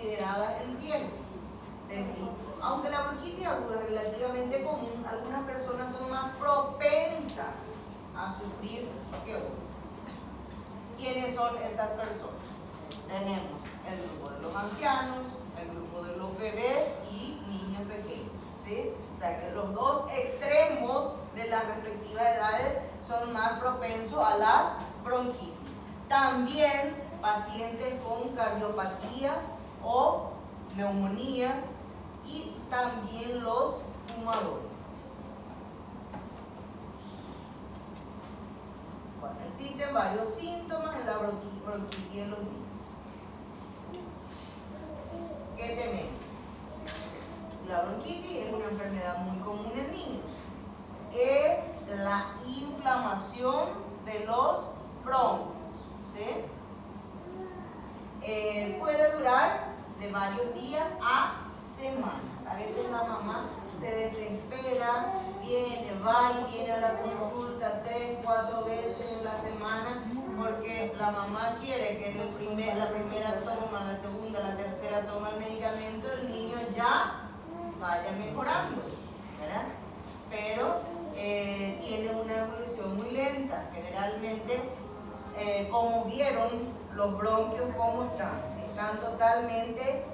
consideradas en riesgo. Aunque la bronquitis aguda es relativamente común, algunas personas son más propensas a sufrir que otras. ¿Quiénes son esas personas? Tenemos el grupo de los ancianos, el grupo de los bebés y niños pequeños, ¿sí? O sea que los dos extremos de las respectivas edades son más propensos a las bronquitis. También pacientes con cardiopatías o neumonías y también los fumadores. Bueno, existen varios síntomas en la bronquitis en los niños. ¿Qué tenemos? La bronquitis es una enfermedad muy común en niños. Es la inflamación de los bronquios, ¿sí? Puede durar de varios días a semanas. A veces la mamá se desespera, va y viene a la consulta 3, 4 veces en la semana porque la mamá quiere que en la primera toma, la segunda, la tercera toma del medicamento el niño ya vaya mejorando, ¿verdad? Pero tiene una evolución muy lenta. Generalmente, como vieron, los bronquios cómo están totalmente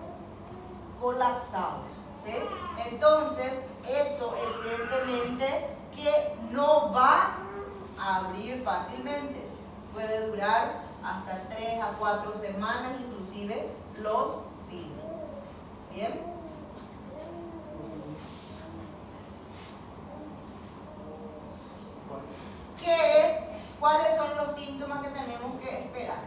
colapsados, ¿sí? Entonces, eso evidentemente que no va a abrir fácilmente. Puede durar hasta 3 a 4 semanas, inclusive los síntomas. ¿Bien? ¿Cuáles son los síntomas que tenemos que esperar?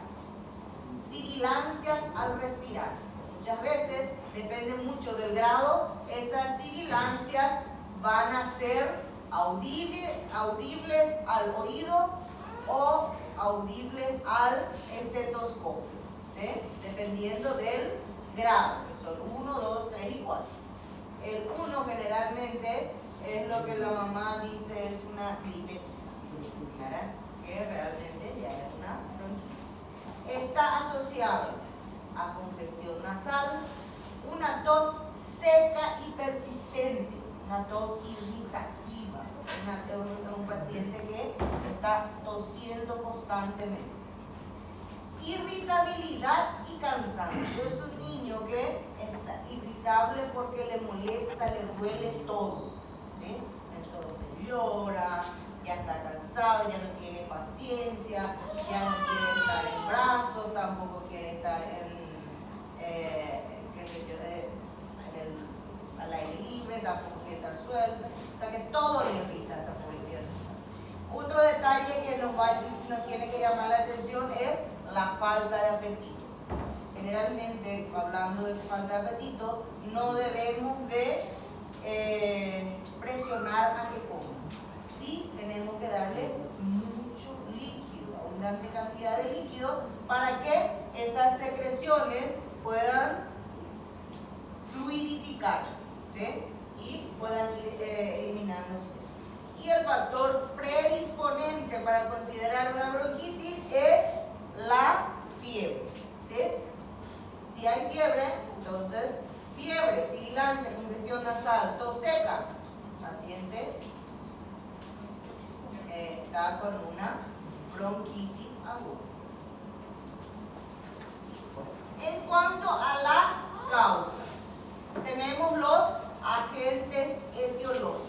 Sibilancias al respirar. Muchas veces, depende mucho del grado, esas sibilancias van a ser audibles al oído o audibles al estetoscopio, ¿sí? Dependiendo del grado, que son 1, 2, 3 y 4. El 1 generalmente es lo que la mamá dice es una gripecita, ¿verdad? Que realmente ya es una bronquitis. Está asociado a congestión nasal, una tos seca y persistente, una tos irritativa, un paciente que está tosiendo constantemente. Irritabilidad y cansancio. Es un niño que está irritable porque le molesta, le duele todo, ¿sí? Entonces llora, ya está cansado, ya no tiene paciencia, ya no quiere estar en brazos, tampoco quiere estar al aire libre, tampoco quiere estar suelto. O sea que todo le irrita a esa pobre criatura. Otro detalle que nos tiene que llamar la atención es la falta de apetito. Generalmente, hablando de falta de apetito, no debemos de presionar a que coma. Sí, tenemos que darle mucho líquido, abundante cantidad de líquido, para que esas secreciones puedan fluidificarse, ¿sí? Y puedan ir eliminándose. Y el factor predisponente para considerar una bronquitis es la fiebre, ¿sí? Si hay fiebre, entonces fiebre, sibilancia, congestión nasal, tos seca, paciente está con una bronquitis aguda. En cuanto a las causas, tenemos los agentes etiológicos.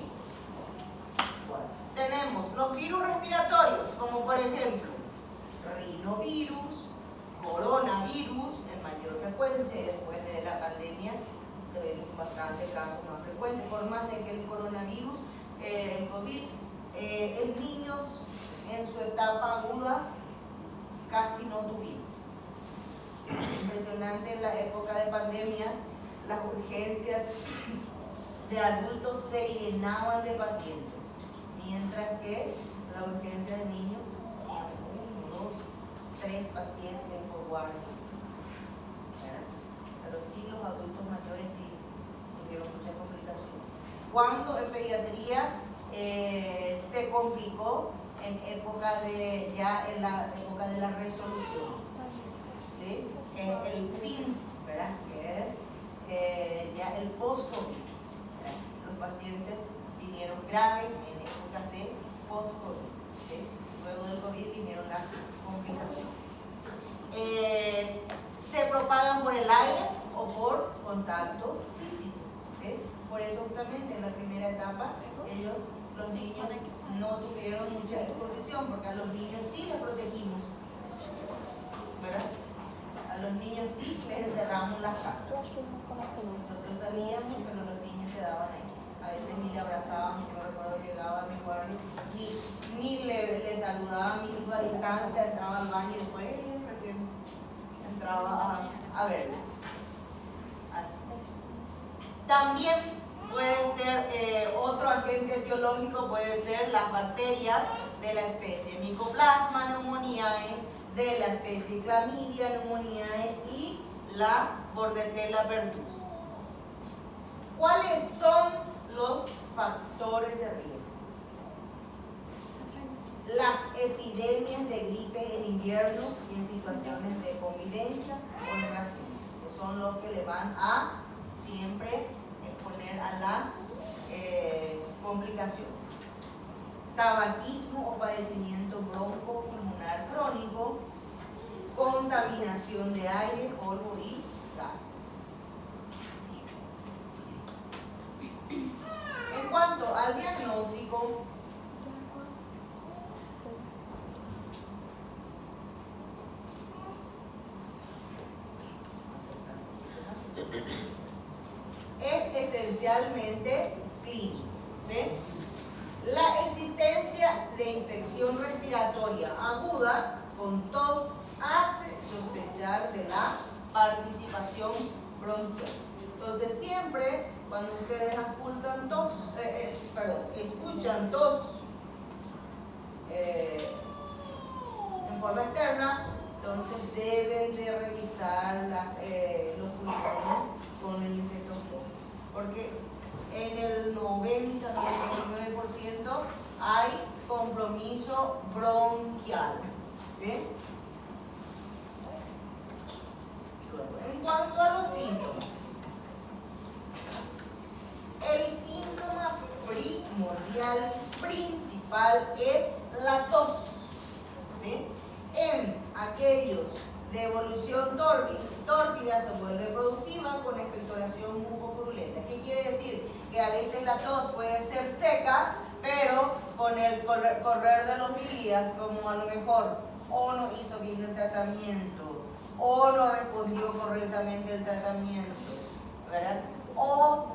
Tenemos los virus respiratorios, como por ejemplo rinovirus, coronavirus en mayor frecuencia, y después de la pandemia bastante casos más frecuentes, por más de que el coronavirus, el COVID, en niños en su etapa aguda casi no tuvimos. Impresionante, en la época de pandemia las urgencias de adultos se llenaban de pacientes, mientras que la urgencia de niños tenía 1, 2, 3 pacientes por guardia. Pero sí, los adultos mayores sí tuvieron muchas complicaciones. Cuando en pediatría se complicó en la época de la resolución, ¿sí? El PINS, ¿verdad? Que es el aire o por contacto físico. ¿Sí? Por eso justamente en la primera etapa los niños no tuvieron mucha exposición, porque a los niños sí les protegimos, ¿verdad? A los niños sí les encerramos en las casas. Nosotros salíamos, pero los niños quedaban ahí. A veces ni le abrazaban, yo recuerdo llegaba a mi cuarto, ni le saludaba a mi hijo a distancia, entraba al baño y después recién entraba a verles. Así. También puede ser otro agente etiológico, puede ser las bacterias de la especie Mycoplasma pneumoniae, de la especie Chlamydia pneumoniae y la Bordetella pertussis. ¿Cuáles son los factores de riesgo? Las epidemias de gripe en invierno y en situaciones de convivencia con racismo, que son los que le van a siempre exponer a las complicaciones. Tabaquismo o padecimiento broncopulmonar crónico, contaminación de aire, polvo y gases. En cuanto al diagnóstico, es esencialmente clínico. ¿Sí? La existencia de infección respiratoria aguda con tos hace sospechar de la participación bronquial. Entonces siempre cuando ustedes escuchan tos en forma externa, entonces deben de revisar los pulmones con el infectoscopio, porque en el 90-99% hay compromiso bronquial. ¿Sí? En cuanto a los síntomas, el síntoma primordial, principal, es la tos. ¿Sí? En aquellos de evolución tórpida se vuelve productiva con expectoración mucopurulenta. ¿Qué quiere decir? Que a veces la tos puede ser seca, pero con el correr de los días, como a lo mejor o no hizo bien el tratamiento, o no respondió correctamente el tratamiento, ¿verdad? O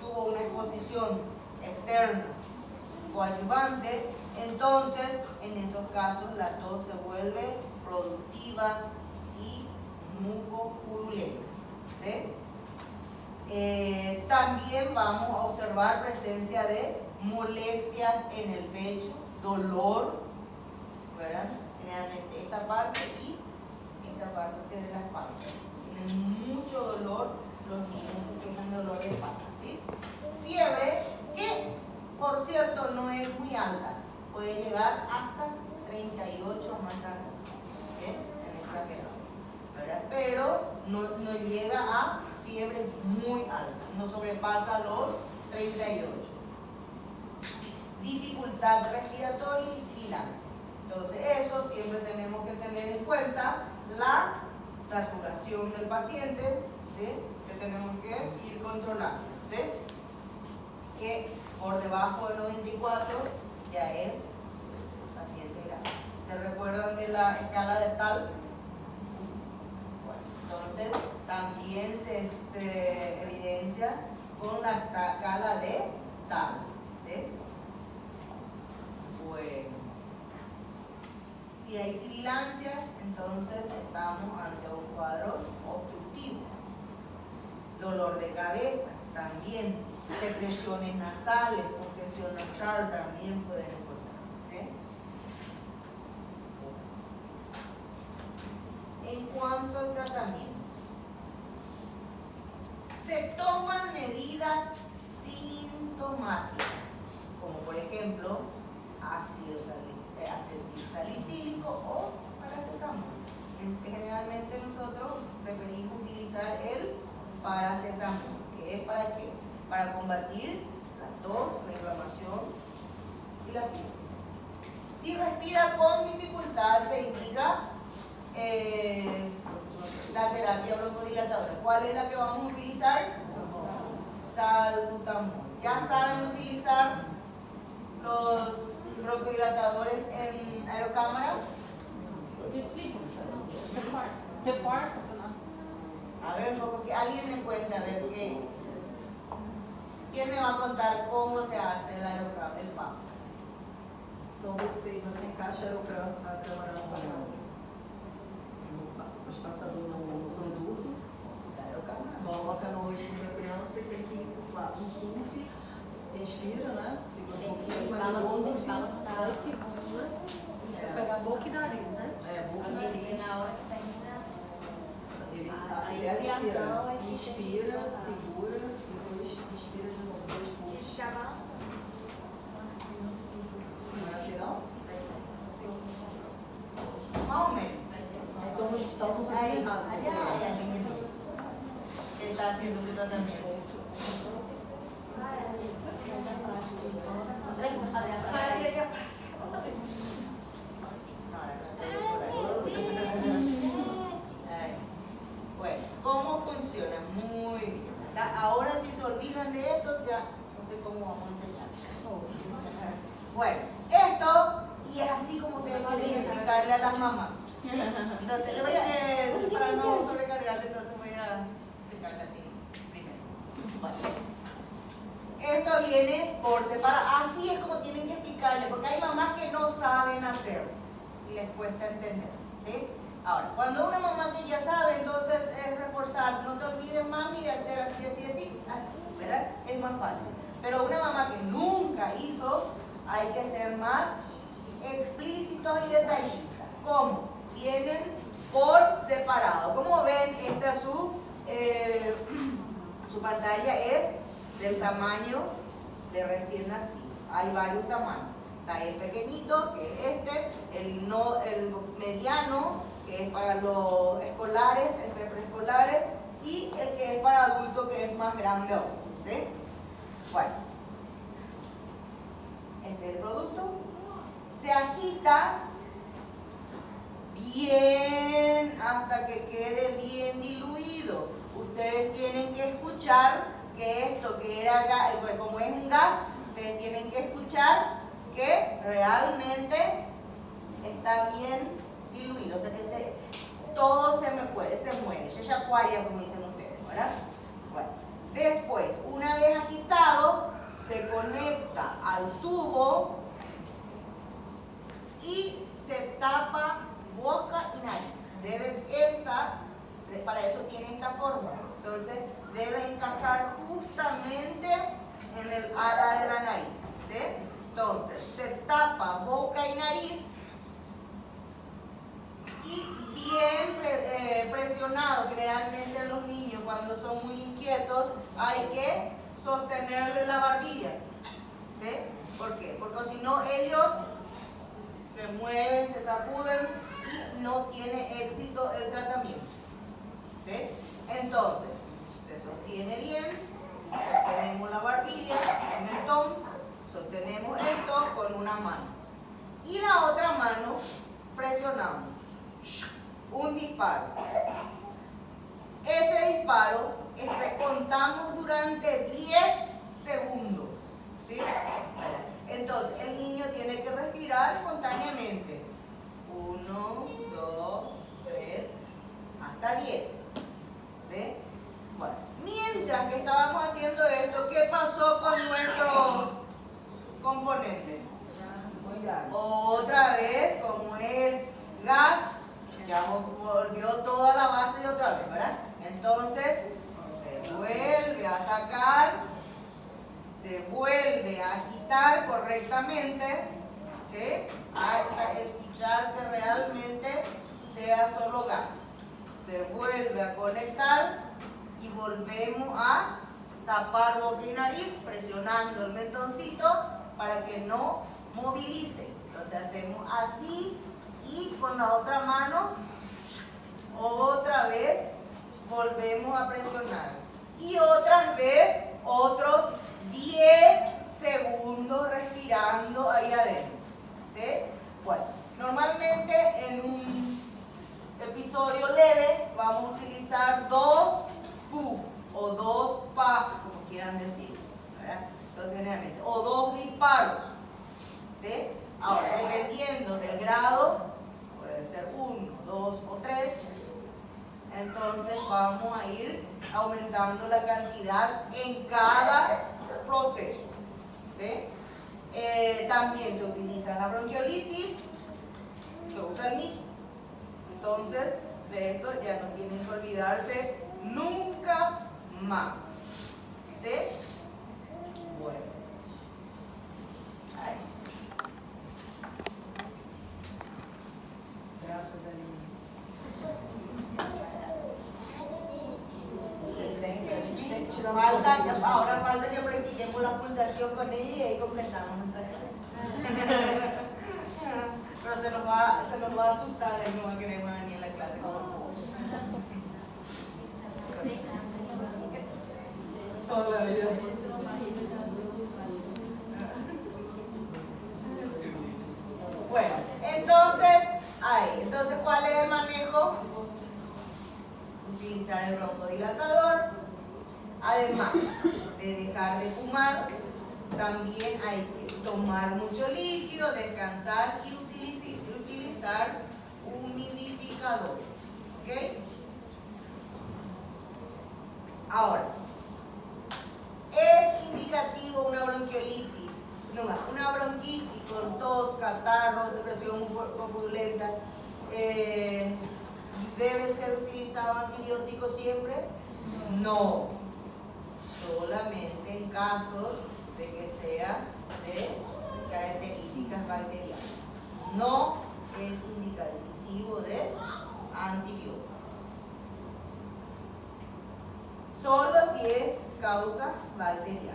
tuvo una exposición externa coadyuvante, entonces en esos casos la tos se vuelve productiva y mucopurulenta. ¿Sí? También vamos a observar presencia de molestias en el pecho, dolor, ¿verdad? Generalmente esta parte y esta parte de la espalda. Tienen mucho dolor, los niños se quejan de dolor de espalda. ¿Sí? Fiebre, que por cierto no es muy alta, puede llegar hasta 38 más tarde, ¿sí? En exagerado, ¿verdad? Pero no llega a fiebre muy alta, no sobrepasa los 38. Dificultad respiratoria y sibilancias. Entonces eso siempre tenemos que tener en cuenta la saturación del paciente, ¿sí? Que tenemos que ir controlando, ¿sí? Que por debajo de 94 ya es paciente grave. ¿Se recuerdan de la escala de Tal? Bueno, entonces también se evidencia con la escala de Tal, ¿sí? Bueno, si hay sibilancias, entonces estamos ante un cuadro obstructivo. Dolor de cabeza también, secreciones nasales, congestión nasal también pueden encontrar. ¿Sí? En cuanto al tratamiento, se toman medidas sintomáticas, como por ejemplo ácido acetilsalicílico o paracetamol. Generalmente nosotros preferimos utilizar el paracetamol, que es ¿para qué? Para combatir la tos, la inflamación y la fiebre. Si respira con dificultad, se indica la terapia broncodilatadora. ¿Cuál es la que vamos a utilizar? Salbutamol. ¿Ya saben utilizar los broncodilatadores en aerocámara? A ver, un poco, que alguien me cuente, a ver, ¿quién me va a contar cómo se hace el aerocámara, el PAP? Você encaixa a câmara no espaçador no produto, coloca no rostinho da criança e tem que insuflar um puff, respira, né? Segura um pouquinho, mais um puff. Pegar boca e nariz, né? Boca e nariz. Na hora que termina A inspiração é que inspira, segura, depois inspira de novo, 2 puffs. Não é assim não? Más o menos. Então no hospital estão fazendo errado. Que está haciendo su tratamiento. Bueno, ¿cómo funciona? Muy bien. Ahora si se olvidan de esto, ya no sé cómo vamos a enseñar. Bueno, esto, y es así como ustedes tienen que explicarle a las mamás. ¿Sí? Entonces, le voy a, para no sobrecargarle, entonces voy a explicarle así primero. Bueno. Esto viene por separado, así es como tienen que explicarle, porque hay mamás que no saben hacerlo y les cuesta entender. ¿Sí? Ahora, cuando una mamá que ya sabe, entonces es reforzar, no te olvides mami de hacer así, así, así, así, ¿verdad? Es más fácil. Pero una mamá que nunca hizo, hay que ser más explícitos y detallistas. ¿Cómo? Vienen por separado. Como ven, esta su pantalla es del tamaño de recién nacido. Hay varios tamaños. Está el pequeñito, que es este, el mediano, que es para los escolares, entre preescolares, y el que es para adultos, que es más grande aún. ¿Sí? Bueno, este es el producto. Se agita bien hasta que quede bien diluido. Ustedes tienen que escuchar que esto que era gas, como es un gas, ustedes tienen que escuchar que realmente está bien diluido. O sea que todo se mueve, se chacuaya, como dicen ustedes, ¿verdad? Bueno, después, una vez agitado, se conecta al tubo y se tapa boca y nariz. Para eso tiene esta forma. Entonces, debe encajar justamente en el ala de la nariz. ¿Sí? Entonces, se tapa boca y nariz y bien presionado. Generalmente en los niños, cuando son muy inquietos, hay que sostenerle la barbilla. ¿Sí? ¿Por qué? Porque si no, ellos se mueven, se sacuden y no tiene éxito el tratamiento. ¿Sí? Entonces, se sostiene bien, sostenemos la barbilla, el mentón, sostenemos esto con una mano. Y la otra mano presionamos. Un disparo. Ese disparo contamos durante 10 segundos. ¿Sí? Entonces, el niño tiene que respirar espontáneamente. 1, 2, 3, hasta 10. ¿Sí? Bueno, mientras que estábamos haciendo esto, ¿qué pasó con nuestro componente? Otra vez, como es gas, ya volvió toda la base de otra vez, ¿verdad? Entonces, se vuelve a sacar, se vuelve a agitar correctamente, ¿sí? Hasta escuchar que realmente sea solo gas. Se vuelve a conectar y volvemos a tapar boca y nariz presionando el mentoncito para que no movilice. Entonces hacemos así y con la otra mano otra vez volvemos a presionar y otra vez otros 10 segundos respirando ahí adentro. ¿Sí? Bueno, normalmente en un episodio leve va vamos a utilizar dos puff o dos puff, como quieran decir, ¿verdad? Entonces, generalmente, o dos disparos, ¿sí? Ahora, dependiendo del grado, puede ser 1, 2 o 3. Entonces vamos a ir aumentando la cantidad en cada proceso, ¿sí? También se utiliza en la bronquiolitis, se usa el mismo. Entonces, de esto ya no tienen que olvidarse nunca más, ¿sí? Bueno. Ahí. Graças a Deus. Ahora falta que practiquemos la ocultación con ella y ahí completamos nuestra clase. Pero se nos va a asustar y no va a querer venir a la clase como toda la vida. Bueno, entonces, ¿cuál es el manejo? Utilizar el broncodilatador. Además de dejar de fumar, también hay que tomar mucho líquido, descansar y utilizar humidificadores. ¿Ok? Ahora, ¿es indicativo una bronquiolitis? No, una bronquitis con tos, catarro, secreción purulenta. ¿Debe ser utilizado antibiótico siempre? No, solamente en casos de que sea de características bacterianas. No es indicativo de antibiótico. Solo si es causa bacteriana.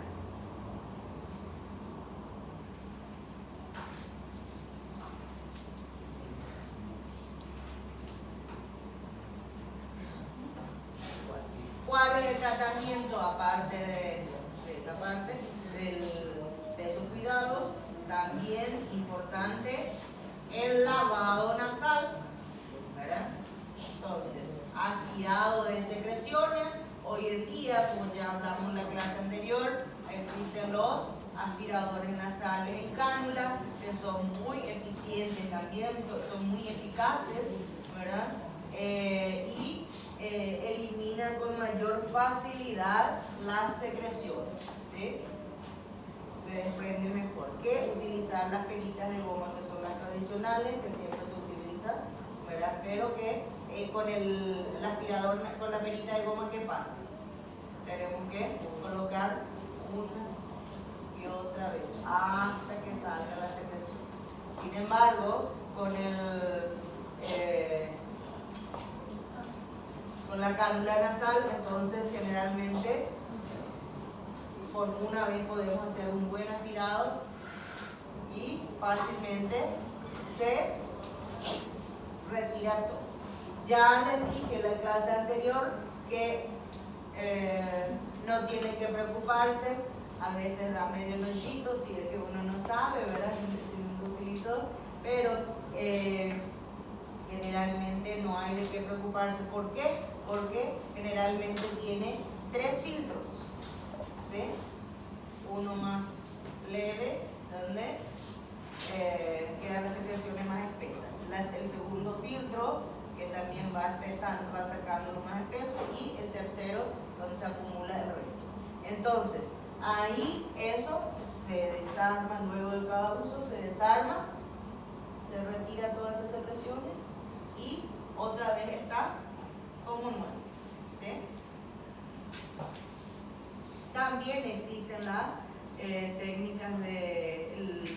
¿Cuál es el tratamiento aparte de esta parte de esos cuidados? También importante el lavado nasal, ¿verdad? Entonces, aspirado de secreciones. Hoy en día, como ya hablamos en la clase anterior, existen los aspiradores nasales en cánula que son muy eficientes también, son muy eficaces, ¿verdad? Y eliminan con mayor facilidad las secreciones, ¿sí? Se desprende mejor que utilizar las peritas de goma, que son las tradicionales, que siempre se utilizan, ¿verdad? Pero que con el aspirador, con la perita de goma, ¿qué pasa? Tenemos que colocar una y otra vez hasta que salga la secreción. Sin embargo, con la cánula nasal, entonces generalmente por una vez podemos hacer un buen aspirado y fácilmente se retira todo. Ya les dije en la clase anterior que no tienen que preocuparse, a veces da medio enojito si es que uno no sabe, ¿verdad? Si nunca utilizó, pero generalmente no hay de qué preocuparse. ¿Por qué? Porque generalmente tiene 3 filtros, ¿sí? Uno más leve, donde quedan las secreciones más espesas. El segundo filtro, que también va sacando lo más espeso, y el tercero, donde se acumula el resto. Entonces, ahí eso se desarma luego de cada uso, se desarma, se retira todas esas secreciones y otra vez está como nuevo, ¿sí? También existen las técnicas de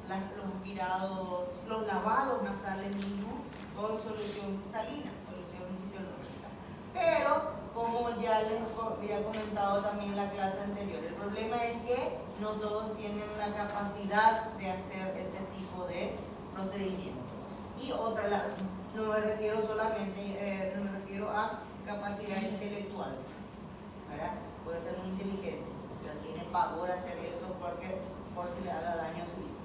los aspirados, los lavados nasales mismos con solución salina, solución fisiológica. Pero, como ya les había comentado también en la clase anterior, el problema es que no todos tienen la capacidad de hacer ese tipo de procedimientos. Y otra, no me refiero solamente, no me refiero a capacidad intelectual, ¿verdad? Puede ser muy inteligente, pero tiene pavor a hacer eso porque por si le haga daño a su hijo,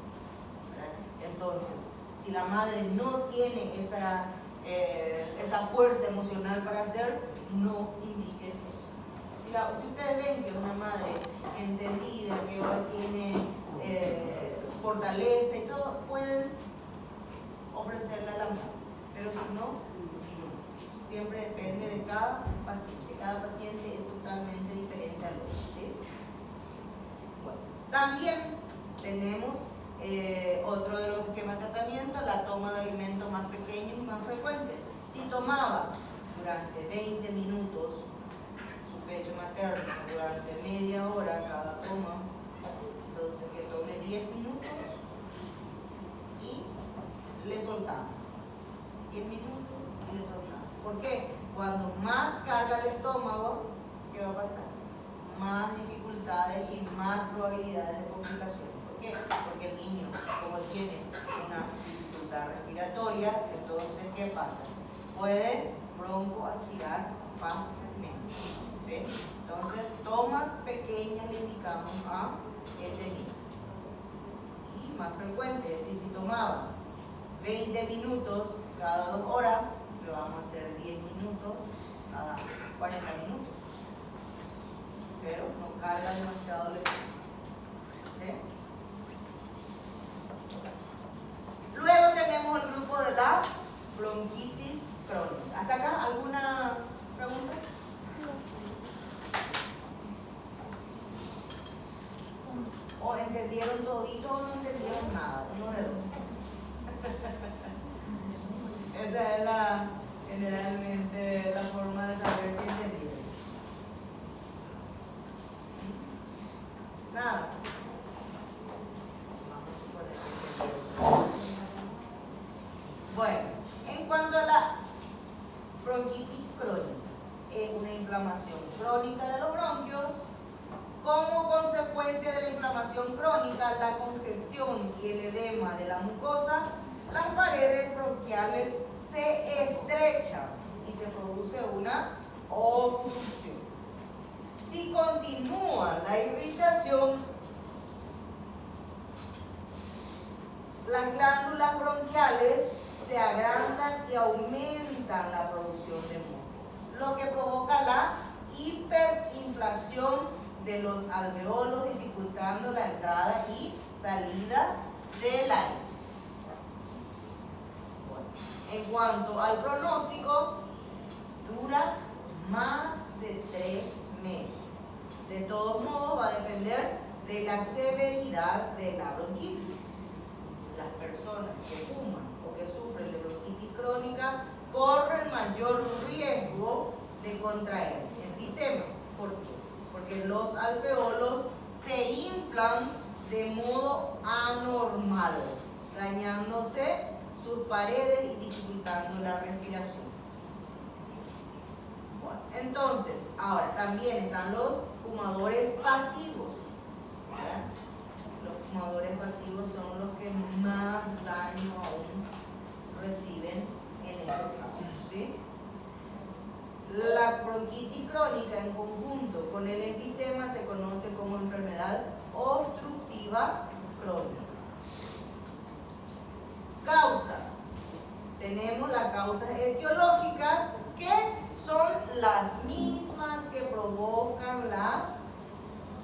¿verdad? Entonces, si la madre no tiene esa esa fuerza emocional para hacer, no indiquen eso. Si ustedes ven que es una madre entendida, que tiene fortaleza y todo, pueden ofrecerle la mano. Pero si no, no. Siempre depende de cada paciente. Cada paciente es totalmente diferente al otro. ¿Sí? Bueno, también tenemos otro de los esquemas de tratamiento, la toma de alimentos más pequeños y más frecuentes. Si tomaba durante 20 minutos su pecho materno, durante media hora cada toma, entonces que tome 10 minutos y le soltamos. 10 minutos y le soltamos. ¿Por qué? Cuando más carga el estómago, ¿qué va a pasar? Más dificultades y más probabilidades de complicaciones. ¿Por qué? Porque el niño, como tiene una dificultad respiratoria, entonces, ¿qué pasa? Puede broncoaspirar fácilmente. ¿Sí? Entonces, tomas pequeñas le indicamos a ese niño. Y más frecuente, es decir, si tomaba 20 minutos cada 2 horas, lo vamos a hacer 10 minutos cada 40 minutos. Pero no carga demasiado el estómago. ¿Sí? Luego tenemos el grupo de las bronquitis crónicas. ¿Hasta acá alguna pregunta? ¿O entendieron todito o no entendieron nada? Uno de dos. Esa es generalmente la forma de saber si entendieron. Nada. Bueno, en cuanto a la bronquitis crónica, es una inflamación crónica de los bronquios. Como consecuencia de la inflamación crónica, la congestión y el edema de la mucosa, las paredes bronquiales se estrechan y se produce una obstrucción. Si continúa la irritación, las glándulas bronquiales se agrandan y aumentan la producción de moco, lo que provoca la hiperinflación de los alveolos, dificultando la entrada y salida del aire. Bueno, en cuanto al pronóstico, dura más de 3 meses. De todos modos, va a depender de la severidad de la bronquitis. Las personas que fuman o que sufren de bronquitis crónica corren mayor riesgo de contraer enfisemas. ¿Por qué? Porque los alveolos se inflan de modo anormal, dañándose sus paredes y dificultando la respiración. Bueno, entonces, ahora también están los fumadores pasivos. ¿Verdad? Los fumadores pasivos son los que más daño aún reciben en estos casos. ¿Sí? La bronquitis crónica en conjunto con el enfisema se conoce como enfermedad obstructiva crónica. Causas. Tenemos las causas etiológicas, que son las mismas que provocan la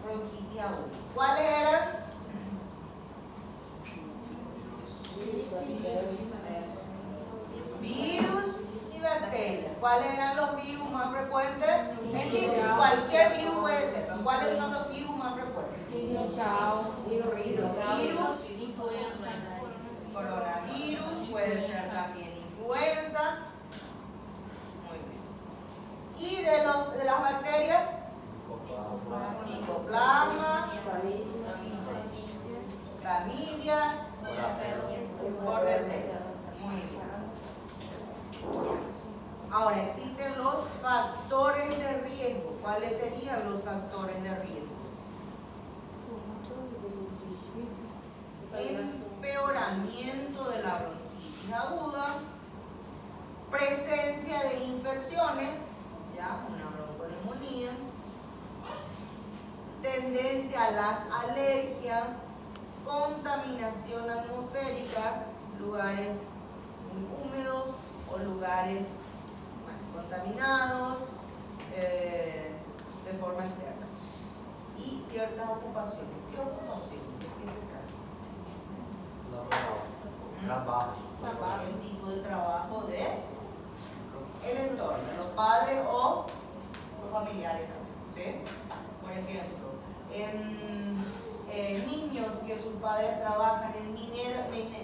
bronquitis aguda. ¿Cuáles eran? Virus y bacterias. ¿Cuáles eran los virus más frecuentes? Es decir, cualquier virus puede ser. ¿Cuáles son los virus más frecuentes? Virus, coronavirus, puede ser también influenza. Muy bien. ¿Y de las bacterias? Micoplasma, clamidia, bordetella. Muy bien. Ahora, existen los factores de riesgo. ¿Cuáles serían los factores de riesgo? Empeoramiento de la bronquitis aguda, presencia de infecciones, ya una bronconeumonía, tendencia a las alergias, contaminación atmosférica, lugares muy húmedos, o lugares contaminados de forma externa. Y ciertas ocupaciones. ¿Qué ocupaciones? ¿De qué se trata? Trabajo. El tipo de trabajo de el entorno, los padres o los familiares también, ¿sí? Por ejemplo, niños que sus padres trabajan en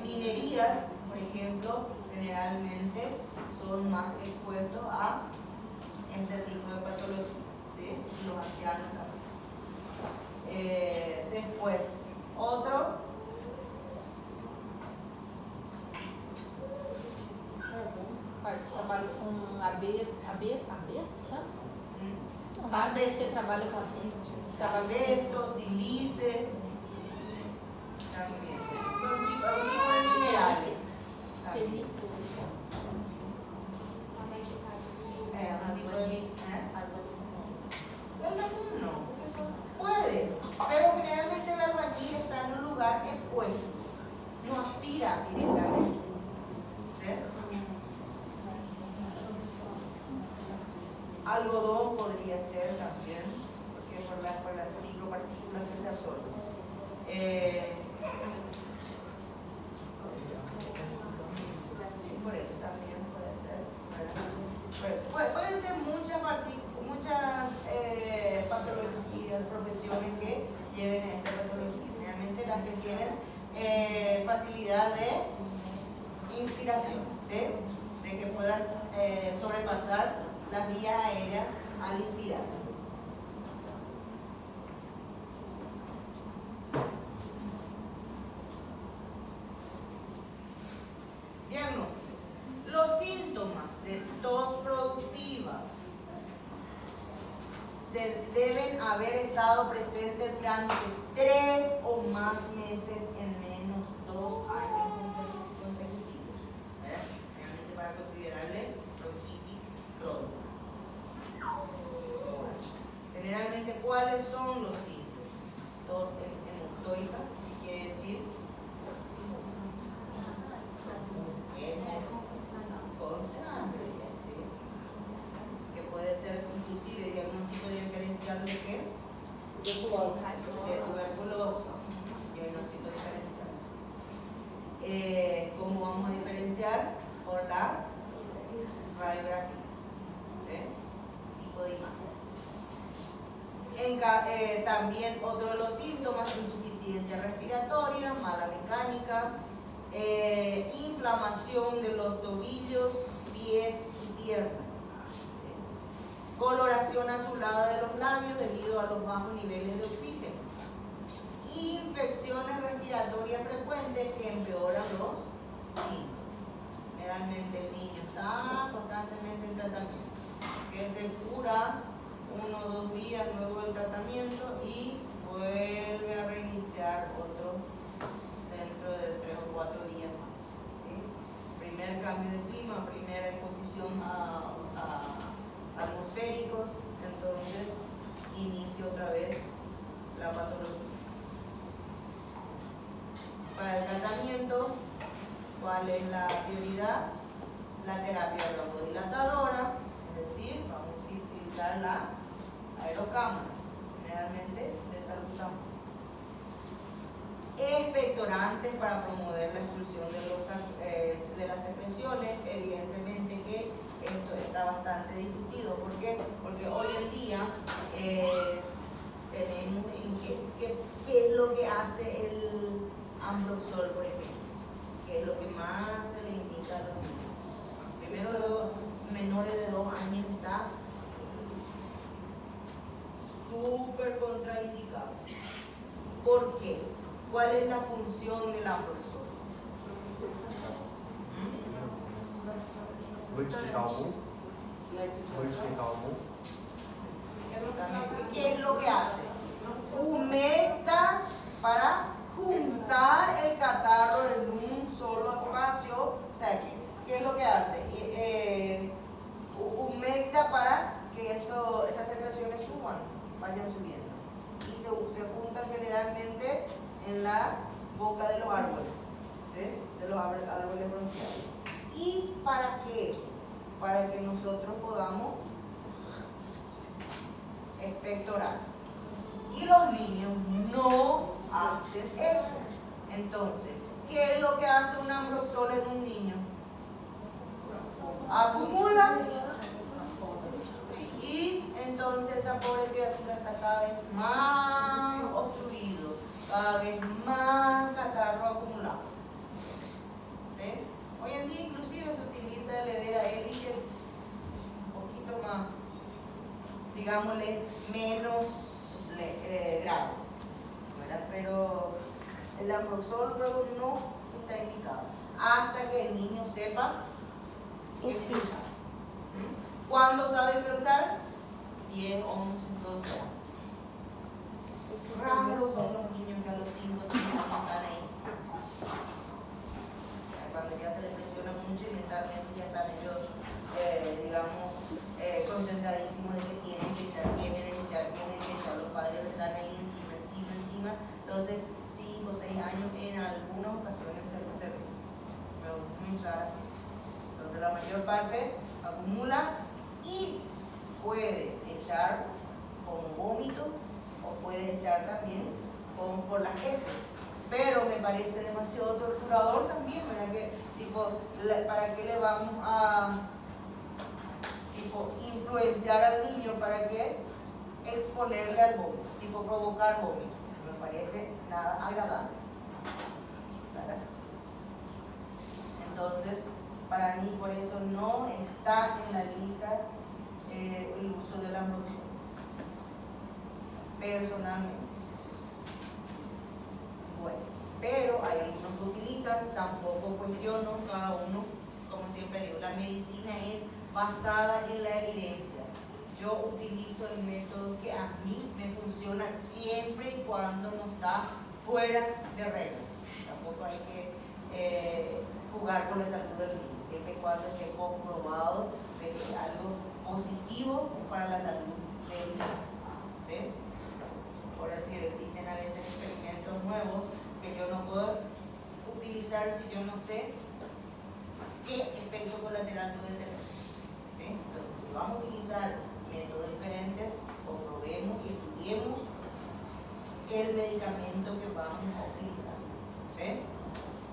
minerías, por ejemplo, generalmente son más expuestos a este tipo de patología, ¿sí? Los ancianos también. Después, otro. Trabalho com abelhas, chama? Abelhas que trabalham com abelhas. Asbesto, sílice, también. Son tipos de minerales. También. Realmente no, eso puede, pero generalmente el albañil está en un lugar expuesto, no aspira directamente. ¿Sí? Algodón podría ser también, porque por las micropartículas que se absorben. Por eso también puede ser. Por eso. Pueden ser muchas patologías, profesiones que lleven a esta patología. Generalmente las que tienen facilidad de inspiración, ¿sí? De que puedan sobrepasar las vías aéreas al inspirar. Diagnóstico. Los síntomas de tos productiva se deben haber estado presentes durante 3 o más meses en menos 2 años consecutivos. Realmente para considerarle bronquitis crónica. Generalmente, ¿cuáles son los síntomas? Tos hemoctóica, ¿qué quiere decir? Con sangre, ¿sí? Que puede ser inclusive diagnóstico diferencial de qué? De tuberculosis. Diagnóstico diferencial. ¿Cómo vamos a diferenciar? Por las radiografías, ¿sí? Tipo de imagen. También otro de los síntomas: insuficiencia respiratoria, mala mecánica, inflamación de los tobillos, pies y piernas, coloración azulada de los labios debido a los bajos niveles de oxígeno, infecciones respiratorias frecuentes que empeoran los síntomas. Generalmente el niño está constantemente en tratamiento, que se cura 1 o 2 días luego del tratamiento y vuelve a reiniciar otro dentro de 3 o 4 días más. ¿Sí? Primer cambio de clima, primera exposición a atmosféricos, entonces inicia otra vez la patología. Para el tratamiento, ¿cuál es la prioridad? La terapia broncodilatadora, es decir, vamos a utilizar la aerocámara, generalmente de salbutamol. Expectorantes para promover la expulsión de las secreciones. Evidentemente que esto está bastante discutido. ¿Por qué? Porque hoy en día tenemos qué es lo que hace el Ambroxol, por ejemplo, que es lo que más se le indica a los niños. Primero, los menores de 2 años está súper contraindicado. ¿Por qué? ¿Cuál es la función del Ambroxol? ¿Qué es lo que hace? Humecta para juntar el catarro en un solo espacio. O sea, ¿qué es lo que hace? Humecta para que esas secreciones vayan subiendo. Y se juntan generalmente en la boca de los árboles, ¿sí? De los árboles bronquiales. ¿Y para qué eso? Para que nosotros podamos expectorar. Y los niños no hacen eso. Entonces, ¿qué es lo que hace un ambroxol en un niño? Acumula y entonces esa pobre criatura está cada vez más obstruido, cada vez más catarro acumulado. ¿Sí? Hoy en día inclusive se utiliza el Edera Elite un poquito más, digámosle, menos grave, ¿verdad? Pero el ambroxol luego no está indicado hasta que el niño sepa expulsar. ¿Cuándo sabe expulsar? 10, 11, 12 años. Raros son los niños que a los 5 o 6 años están ahí. Cuando ya se les presiona mucho y mentalmente ya están ellos, concentradísimos de que tienen que echar, los padres están ahí encima. Entonces, 5 o 6 años en algunas ocasiones se ve, pero muy raras veces. Entonces, la mayor parte acumula y puede echar con vómito o puede echar también por las heces. Pero me parece demasiado torturador también, ¿verdad? Que, ¿para qué le vamos a influenciar al niño? ¿Para qué exponerle al vómito? Provocar vómito. Me parece nada agradable, ¿verdad? Entonces, para mí, por eso no está en la lista el uso de la ambroxol. Personalmente. Bueno, pero hay algunos que utilizan, tampoco cuestiono, cada uno, como siempre digo, la medicina es basada en la evidencia. Yo utilizo el método que a mí me funciona siempre y cuando no está fuera de reglas. Tampoco hay que jugar con la salud del niño, siempre y cuando esté comprobado de que es algo positivo para la salud del niño. ¿Sí? Por así existen a veces experimentos nuevos que yo no puedo utilizar si yo no sé qué efecto colateral puede tener. ¿Sí? Entonces, si vamos a utilizar métodos diferentes, comprobemos y estudiemos el medicamento que vamos a utilizar. ¿Sí?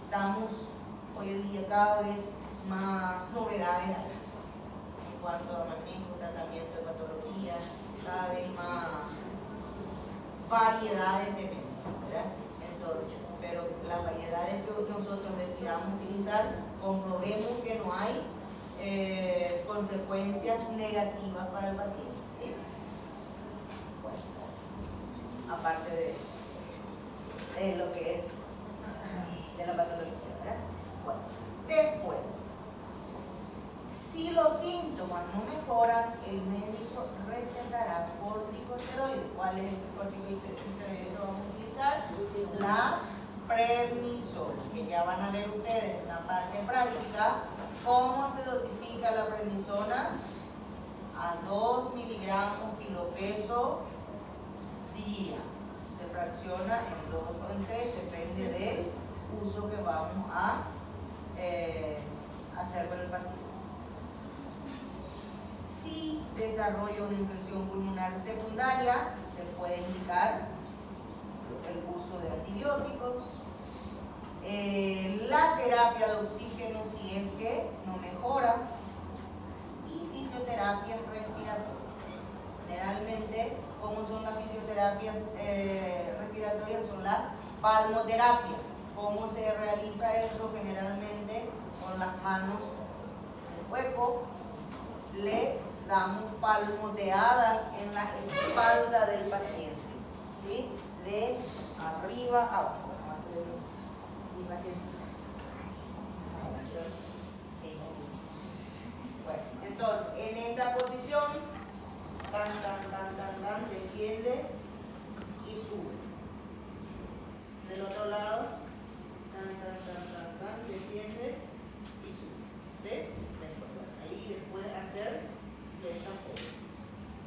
Damos hoy en día cada vez más novedades en cuanto a manejo, tratamiento de patologías, cada vez más variedades tenemos, ¿verdad? Entonces, pero las variedades que nosotros decidamos utilizar, comprobemos que no hay consecuencias negativas para el paciente, ¿sí? Bueno, aparte de lo que es de la patología, ¿verdad? Bueno, después, si los síntomas no mejoran, el médico recetará corticosteroides. ¿Cuál es el corticosteroide que vamos a utilizar? La prednisona, que ya van a ver ustedes en la parte práctica cómo se dosifica la prednisona a 2 miligramos kilopeso día. Se fracciona en 2 o en 3, depende del uso que vamos a hacer con el paciente. Si desarrolla una infección pulmonar secundaria, se puede indicar el uso de antibióticos, la terapia de oxígeno si es que no mejora, y fisioterapias respiratorias. Generalmente, ¿cómo son las fisioterapias respiratorias? Son las palmoterapias. ¿Cómo se realiza eso? Generalmente con las manos en el hueco, le damos palmoteadas en la espalda del paciente, ¿sí? De arriba a abajo. Vamos a hacer mi paciente. Bueno, entonces, en esta posición, desciende y sube. Del otro lado, desciende y sube. ¿Sí? Ahí después hacer de esta forma.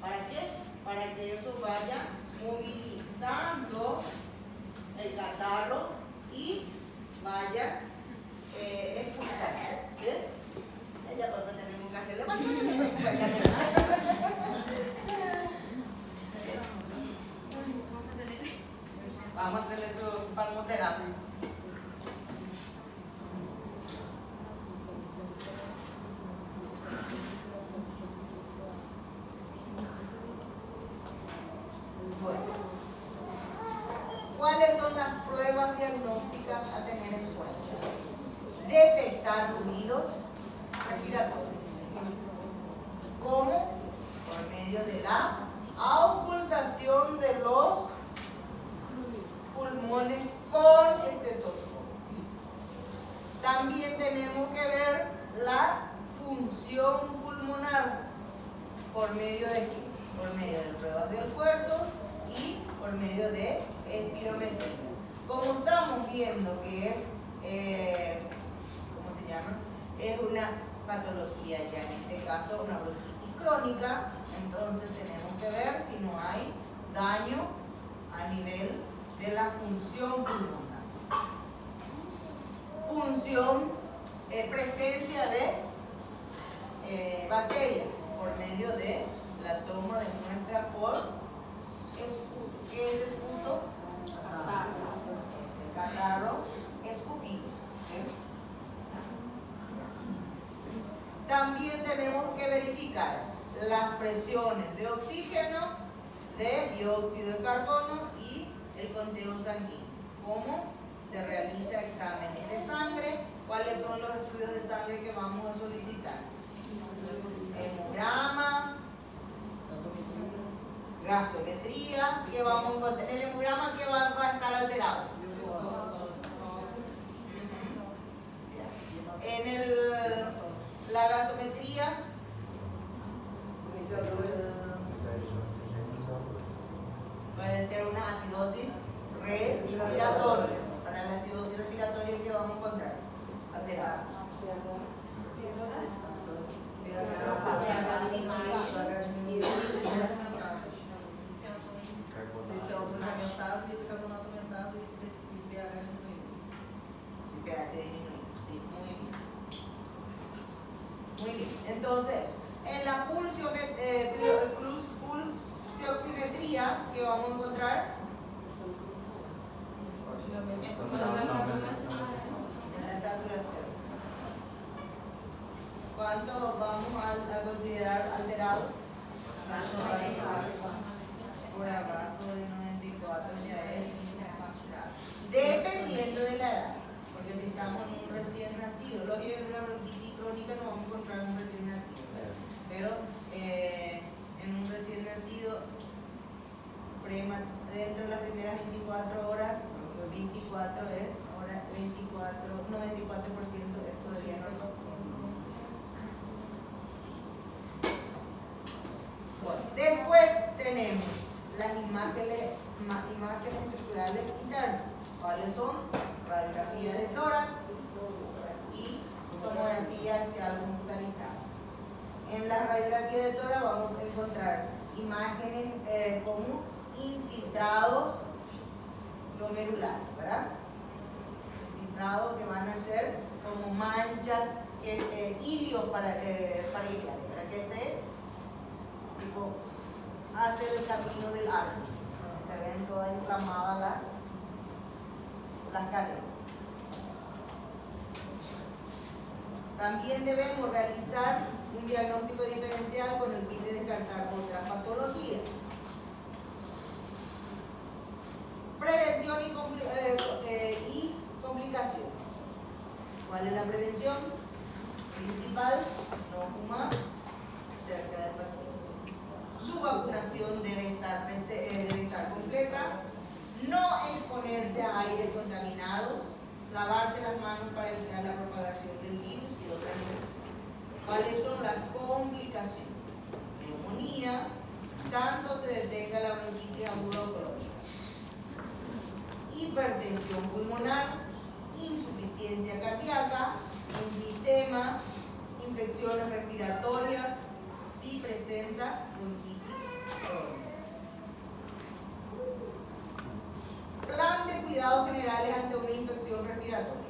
¿Para qué? Para que eso vaya movilizando el catarro y vaya expulsando. ¿Sí? Ya no tenemos que hacerle más sueño. Vamos a hacerle su palmoterapia. Bueno, ¿cuáles son las pruebas diagnósticas a tener en cuenta? Detectar ruidos respiratorios. ¿Cómo? Por medio de la auscultación de los pulmones con estetoscopio. También tenemos que ver la función pulmonar. ¿Por medio de qué? Por medio de pruebas de esfuerzo y por medio de espirometría. Como estamos viendo que es, ¿cómo se llama? Es una patología ya, en este caso una bronquitis crónica, entonces tenemos que ver si no hay daño a nivel de la función pulmonar. Función, presencia de bacterias por medio de la toma de muestra por esputo. ¿Qué es esputo? Es el catarro escupido. ¿Sí? También tenemos que verificar las presiones de oxígeno, de dióxido de carbono y el conteo sanguíneo. ¿Cómo se realiza exámenes de sangre? ¿Cuáles son los estudios de sangre que vamos a solicitar? Hemograma, gasometría, que vamos a encontrar en el hemograma que va a estar alterado. En la gasometría, puede ser una acidosis respiratoria. Para la acidosis respiratoria que vamos a encontrar alterada. CO2 aumentado e bicarbonato aumentado e pH diminuído. Sí, pH disminuido, sí, muy bien. Muy bien, entonces, en la pulsioximetría que vamos a encontrar, la saturación. ¿Cuánto vamos a considerar alterado? Por abajo de 94 ya es. Dependiendo de la edad. Porque si estamos en un recién nacido, lo que en una bronquitis crónica no vamos a encontrar un recién nacido. Pero en un recién nacido, dentro de las primeras 24 horas, 24 es, ahora 94% es todavía normal. Bueno, después tenemos las imágenes estructurales internas. ¿Cuáles son? Radiografía de tórax y tomografía axial computarizada. En la radiografía de tórax vamos a encontrar imágenes como infiltrados glomerulares, ¿verdad? Infiltrados que van a ser como manchas, hilios pariliares, ¿verdad? Que se hace el camino del árbol. Se ven todas inflamadas las cadenas. También debemos realizar un diagnóstico diferencial con el fin de descartar otras patologías. Prevención y complicaciones. ¿Cuál es la prevención? Principal, no fumar cerca del paciente. Su vacunación debe estar completa. No exponerse a aires contaminados. Lavarse las manos para evitar la propagación del virus y otras infecciones. ¿Cuáles son las complicaciones? Neumonía, tanto se detenga la bronquitis aguda o crónica. Hipertensión pulmonar, insuficiencia cardíaca, enfisema, infecciones respiratorias, si presenta bronquitis crónica. Plan de cuidados generales ante una infección respiratoria.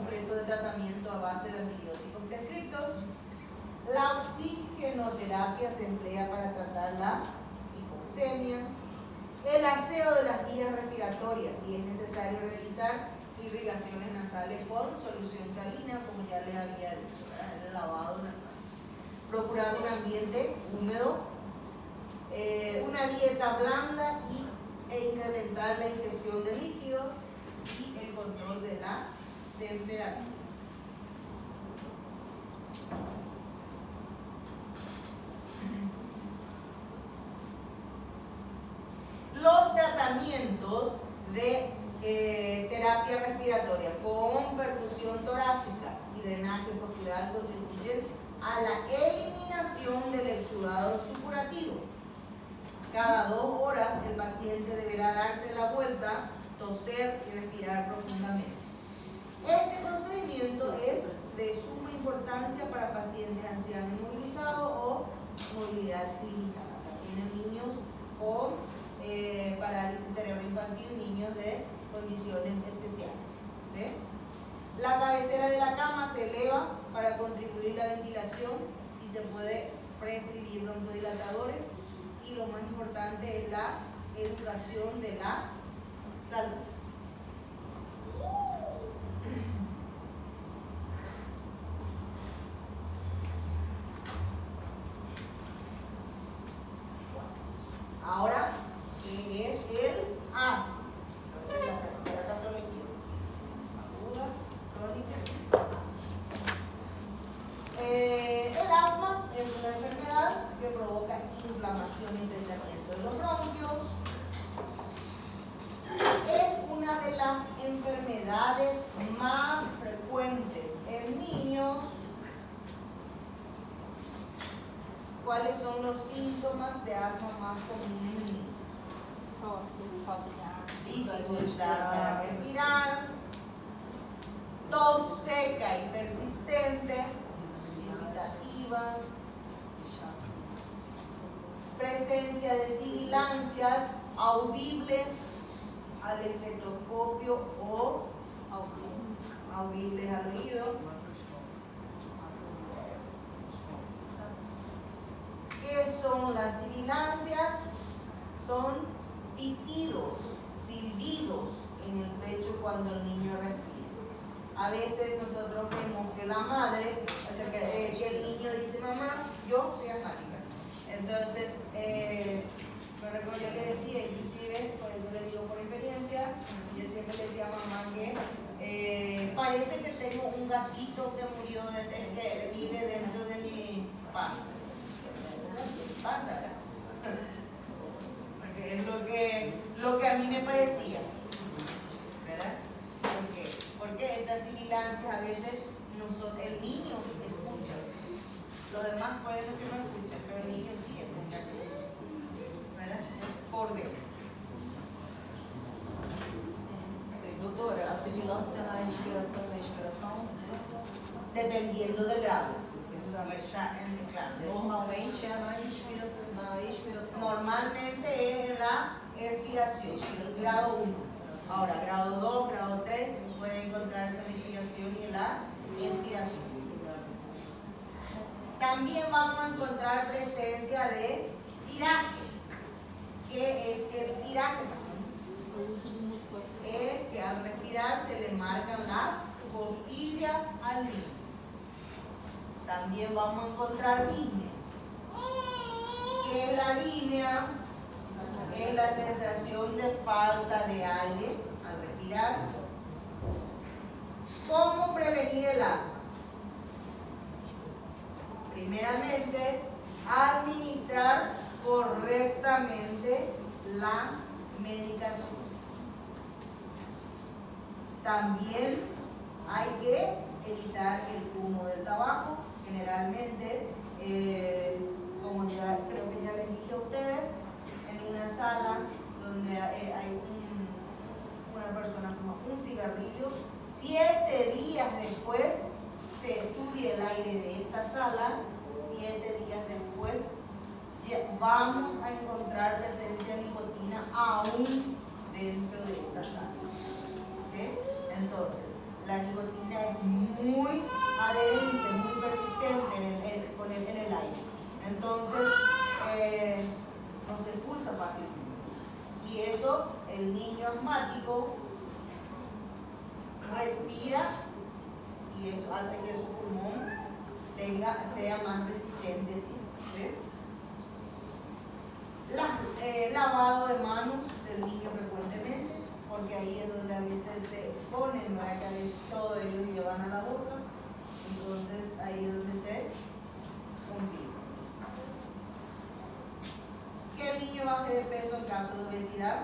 completo de tratamiento a base de antibióticos prescriptos. La oxigenoterapia se emplea para tratar la hipoxemia. El aseo de las vías respiratorias, si es necesario realizar irrigaciones nasales con solución salina, como ya les había dicho, ¿verdad? El lavado nasal. Procurar un ambiente húmedo, una dieta blanda e incrementar la ingestión de líquidos y el control de la temperatura. Los tratamientos de terapia respiratoria con perfusión torácica y drenaje postural contribuyen a la eliminación del exudado supurativo. Cada 2 horas el paciente deberá darse la vuelta, toser y respirar profundamente. Este procedimiento es de suma importancia para pacientes ancianos inmovilizados o movilidad limitada. Tienen niños con parálisis cerebroinfantil, niños de condiciones especiales. ¿Ve? La cabecera de la cama se eleva para contribuir a la ventilación y se puede prescribir broncodilatadores, y lo más importante es la educación de la salud. Ahora, ¿qué es el asma? Entonces, la tercera patología. Aguda, crónica, asma. El asma es una enfermedad que provoca inflamación y estrechamiento de los bronquios. Es una de las enfermedades más frecuentes en niños. ¿Cuáles son los síntomas de asma más comunes en niños? Dificultad para respirar, tos seca y persistente, irritativa, presencia de sibilancias audibles al estetoscopio o audibles al oído. ¿Qué son las sibilancias? Son pitidos, silbidos en el pecho cuando el niño respira. A veces nosotros vemos que la madre, que el niño dice, mamá, yo soy asmática. Entonces, me recuerdo, yo le decía, inclusive, por eso le digo por experiencia, yo siempre le decía a mamá que parece que tengo un gatito que murió, que vive dentro de mi panza. ¿Verdad? Porque es lo que a mí me parecía, ¿verdad? ¿Por qué? Porque esas sibilancias a veces el niño escucha, los demás pueden que no escuchen, pero el niño sí escucha, ¿verdad? Por dentro. Sí, doutora, a sibilância na inspiração e na expiração? Dependiendo del grado. Claro. Normalmente é na expiração. Normalmente es en la expiración, grado 1. Ahora, grado 2, grado 3 puede encontrarse en la inspiración y en la expiración. También vamos a encontrar presencia de tirajes. ¿Qué es el tiraje? Es que al respirar se le marcan las costillas al niño. También vamos a encontrar disnea. ¿Qué es la disnea? Es la sensación de falta de aire al respirar. ¿Cómo prevenir el asma? Primeramente, administrar correctamente la medicación. También hay que evitar el humo del tabaco. Generalmente, como ya creo que ya les dije a ustedes, en una sala donde hay una persona fuma un cigarrillo, 7 días después se estudia el aire de esta sala, 7 días después vamos a encontrar presencia de nicotina aún dentro de esta sala. ¿Sí? Entonces, la nicotina es muy adherente, muy persistente en el aire. Entonces, no se expulsa fácilmente. Y eso, el niño asmático respira y eso hace que su pulmón sea más resistente siempre. ¿Sí? Lavado de manos del niño frecuentemente, porque ahí es donde a veces se exponen, ¿verdad? Que a veces todo ellos llevan a la boca, entonces ahí es donde se complica. Que el niño baje de peso en caso de obesidad.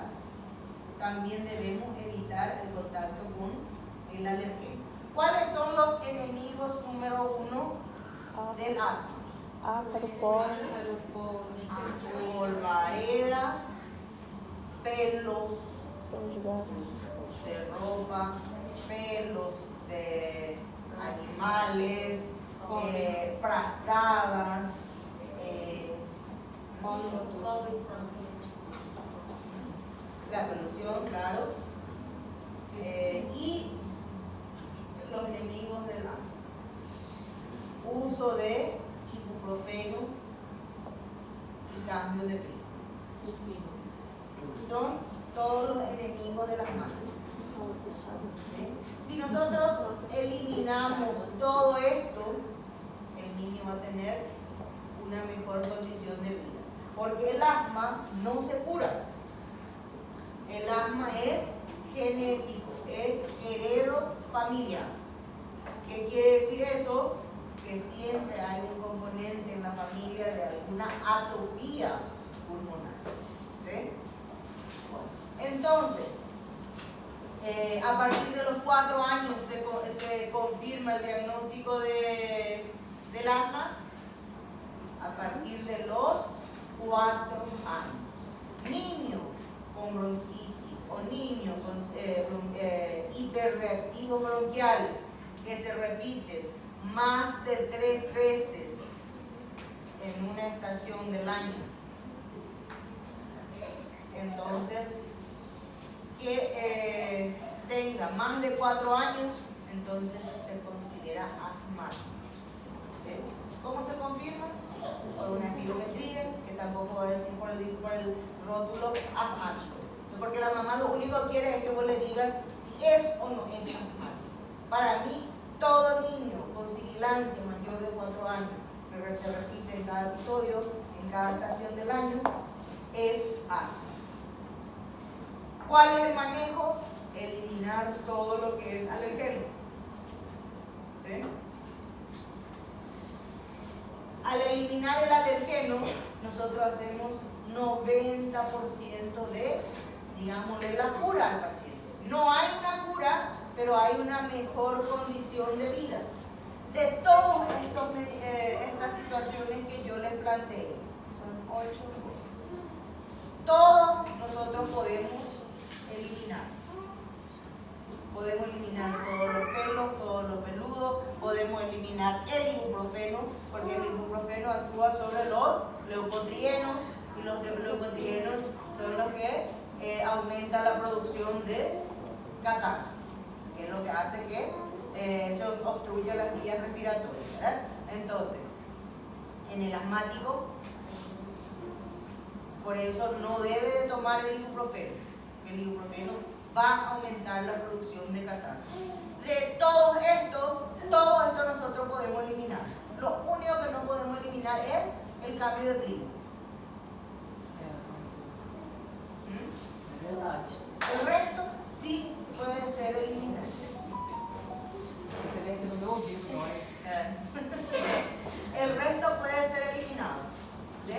También debemos evitar el contacto con el alergeno. ¿Cuáles son los enemigos número 1 del asma? Polvaredas, pelos de ropa, pelos de animales, frazadas, la polución, claro, y los enemigos del asma. Uso de ibuprofeno y cambio de clima. Son todos los enemigos del asma. ¿Sí? Si nosotros eliminamos todo esto, el niño va a tener una mejor condición de vida. Porque el asma no se cura. El asma es genético, es heredo familiar. ¿Qué quiere decir eso? Que siempre hay un componente en la familia de alguna atopía pulmonar. ¿Sí? Entonces, a partir de los 4 años se confirma el diagnóstico del asma. A partir de los 4 años. Niño con bronquitis o niño con hiperreactivos bronquiales que se repiten más de 3 veces en una estación del año. Entonces, que tenga más de 4 años, entonces se considera asmático. ¿Sí? ¿Cómo se confirma? Por una espirometría, que tampoco va a decir por el rótulo asmático. Porque la mamá lo único que quiere es que vos le digas si es o no es asmático. Para mí, todo niño con sibilancia mayor de 4 años, que se repite en cada episodio, en cada estación del año, es asma. ¿Cuál es el manejo? Eliminar todo lo que es alergeno. ¿Sí? Al eliminar el alergeno, nosotros hacemos 90% de, digámosle, la cura al paciente. No hay una cura, pero hay una mejor condición de vida. De todas estas situaciones que yo les planteé, son 8 cosas. Todos nosotros podemos eliminar. Podemos eliminar todos los pelos, todos los peludos, podemos eliminar el ibuprofeno, porque el ibuprofeno actúa sobre los leucotrienos y los leucotrienos son los que aumentan la producción de catarro, que es lo que hace que se obstruya las vías respiratorias, ¿verdad? Entonces, en el asmático, por eso no debe de tomar el ibuprofeno. El ibuprofeno va a aumentar la producción de catarro. De todo esto nosotros podemos eliminar. Lo único que no podemos eliminar es el cambio de clima. El resto sí puede ser eliminado. Você vem aqui no meu ouvido, não é? El resto puede ser eliminado. ¿Sí?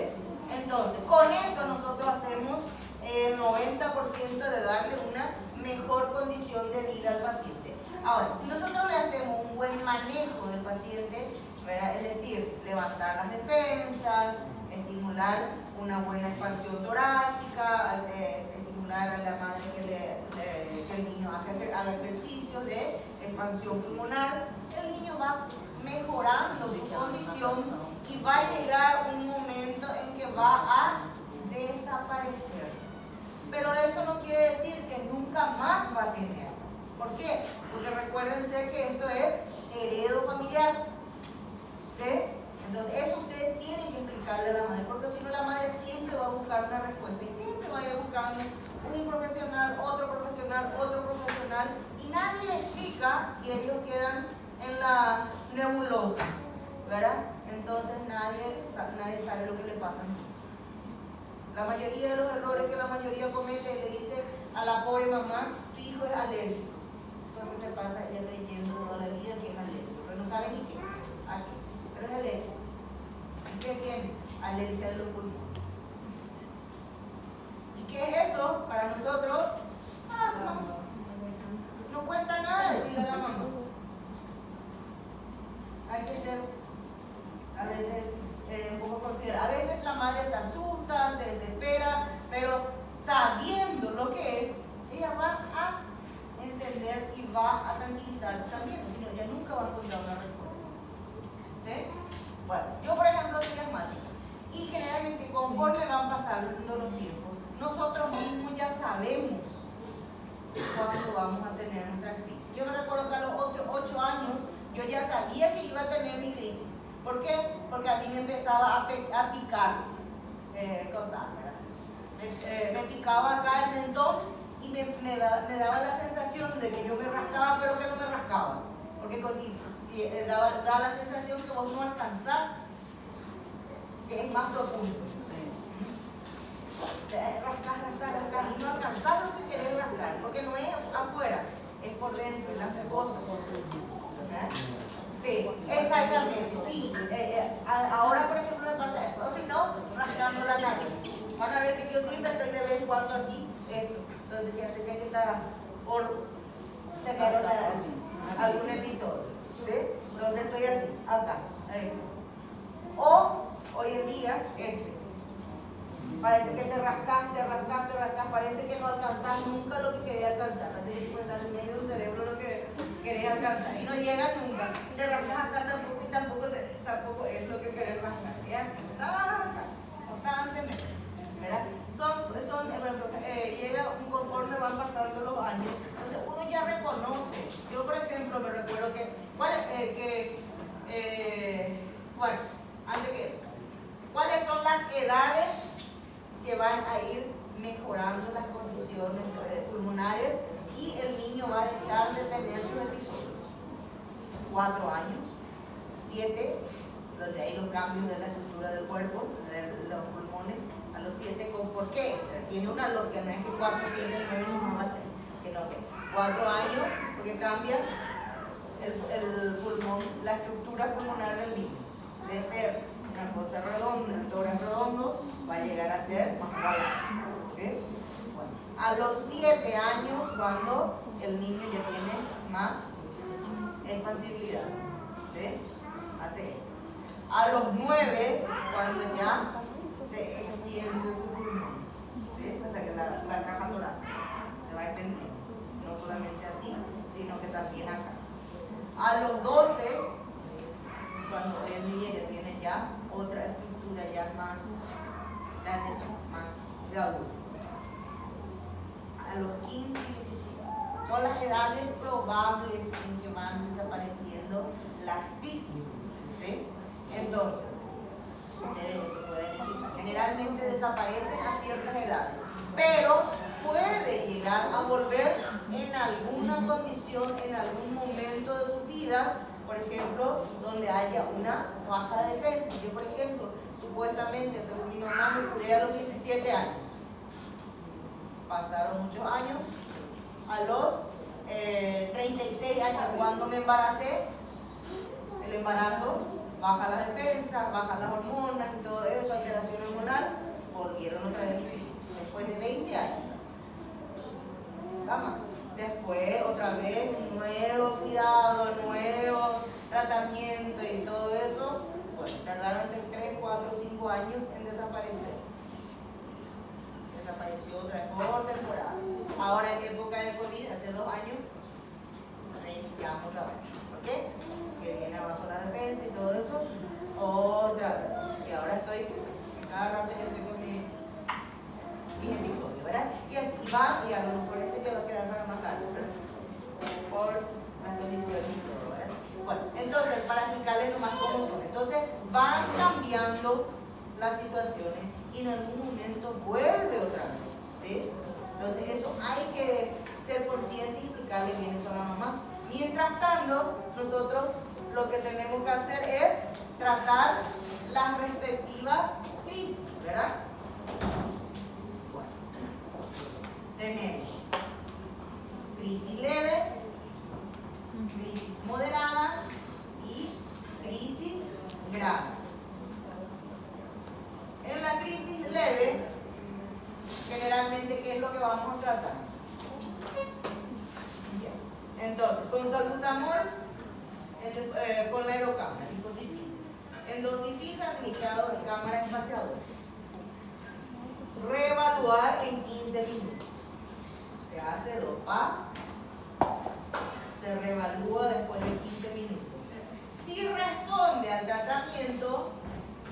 Entonces, con eso nosotros hacemos el 90% de darle una mejor condición de vida al paciente. Ahora, si nosotros le hacemos un buen manejo del paciente, ¿verdad? Es decir, levantar las defensas, estimular una buena expansión torácica, estimular a la madre que el niño haga ejercicios de expansión pulmonar, el niño va mejorando su condición y va a llegar un momento en que va a desaparecer. Pero eso no quiere decir que nunca más va a tener. ¿Por qué? Porque recuérdense que esto es heredo familiar. ¿Sí? Entonces eso ustedes tienen que explicarle a la madre, porque si no la madre siempre va a buscar una respuesta y siempre va a ir buscando un profesional, otro profesional, y nadie le explica y ellos quedan en la nebulosa, ¿verdad? Entonces nadie sabe lo que le pasa. La mayoría de los errores que la mayoría comete le dice a la pobre mamá, tu hijo es alérgico. Entonces se pasa ella leyendo toda la vida que es alérgico, pero no sabe ni qué, a qué, pero es alérgico. ¿Y qué tiene? Alergia de los pulmones. ¿Y qué es eso para nosotros? Asma. No cuesta nada decirle a la mamá. Hay que ser a veces un poco considerada. A veces la madre se asusta, se desespera, pero sabiendo lo que es, ella va a entender y va a tranquilizarse también, si no, ella nunca va a encontrar una respuesta. ¿Sí? Bueno, yo por ejemplo soy asmática y generalmente conforme van pasando los tiempos, nosotros mismos ya sabemos cuándo vamos a tener nuestra crisis. Yo me recuerdo que a los 8 años yo ya sabía que iba a tener mi crisis. ¿Por qué? Porque a mí me empezaba a picar cosas, ¿verdad? Me picaba acá el mentón y me daba la sensación de que yo me rascaba, pero que no me rascaba. Porque daba la sensación que vos no alcanzás, que es más profundo. Rascar y no alcanzás lo que querés rascar, porque no es afuera, es por dentro, es la mucosa. Sí, exactamente, sí. Ahora, por ejemplo, me pasa eso. O si no, rascando la nariz. Van a ver que yo siempre estoy de vez en cuando así, esto. Entonces ya sé que está por tener algún episodio. ¿Sí? Entonces estoy así, acá. Ahí. O hoy en día, parece que te rascas, parece que no alcanzas nunca lo que querías alcanzar. Parece que tú estás en medio del cerebro lo que querés alcanzar y no llegas nunca. Te rascas acá tampoco y tampoco es lo que querés rascar. Es así, constantemente. ¿Verdad? Llega conforme van pasando los años. Entonces uno ya reconoce. Yo, por ejemplo, me recuerdo bueno, antes que eso, ¿cuáles son las edades que van a ir mejorando las condiciones pulmonares y el niño va a dejar de tener sus episodios? 4 años, 7, donde hay los cambios de la estructura del cuerpo, de los pulmones, a los 7, ¿por qué? Tiene una lógica, no es que 4, 7, 9 no va a ser, sino que 4 años, porque cambia el pulmón, la estructura pulmonar del niño, de ser una cosa redonda, el tórax redondo, va a llegar a ser más ovalado. ¿Sí? Bueno, a los 7 años, cuando el niño ya tiene más expansibilidad. ¿Sí? Así. A los 9, cuando ya se extiende su pulmón. ¿Sí? O sea que la caja torácica se va a extender. No solamente así, sino que también acá. A los 12, cuando el niño ya tiene ya otra estructura ya más grande, más de adulto. A los 15 y 17 son las edades probables en que van desapareciendo las crisis. ¿Sí? Entonces, ustedes eso pueden explicar. Generalmente desaparecen a ciertas edades, pero puede llegar a volver en alguna condición, en algún momento de sus vidas, por ejemplo, donde haya una baja defensa. Yo, por ejemplo, supuestamente, según mi mamá, me curé a los 17 años. Pasaron muchos años. A los 36 años, cuando me embaracé, el embarazo baja la defensa, baja las hormonas y todo eso, alteración hormonal, volvieron otra vez después de 20 años. Cama. Después, otra vez, un nuevo cuidado, nuevo tratamiento y todo eso. Bueno, tardaron entre 3, 4, 5 años en desaparecer. Desapareció otra vez por temporada. Ahora, en época de COVID, hace 2 años, reiniciamos otra vez. ¿Por qué? Que viene abajo la defensa y todo eso. Otra vez. Y ahora estoy, cada rato yo estoy con mis episodios, ¿verdad? Y así va, y a lo mejor este que va a quedar para más tarde, ¿verdad? Entonces, para explicarles nomás cómo son. Entonces, van cambiando las situaciones y en algún momento vuelve otra vez, ¿sí? Entonces, eso hay que ser consciente y explicarle bien eso a la mamá. Mientras tanto, nosotros lo que tenemos que hacer es tratar las respectivas crisis, ¿verdad? Bueno, tenemos crisis leve, crisis moderada y crisis grave. En la crisis leve, generalmente, ¿qué es lo que vamos a tratar? Entonces, con salbutamol, con la aerocámara, dispositivo, en dosis fija aplicado en cámara espaciadora. Reevaluar en 15 minutos. Se hace dopa, se reevalúa después de 15 minutos. Si responde al tratamiento,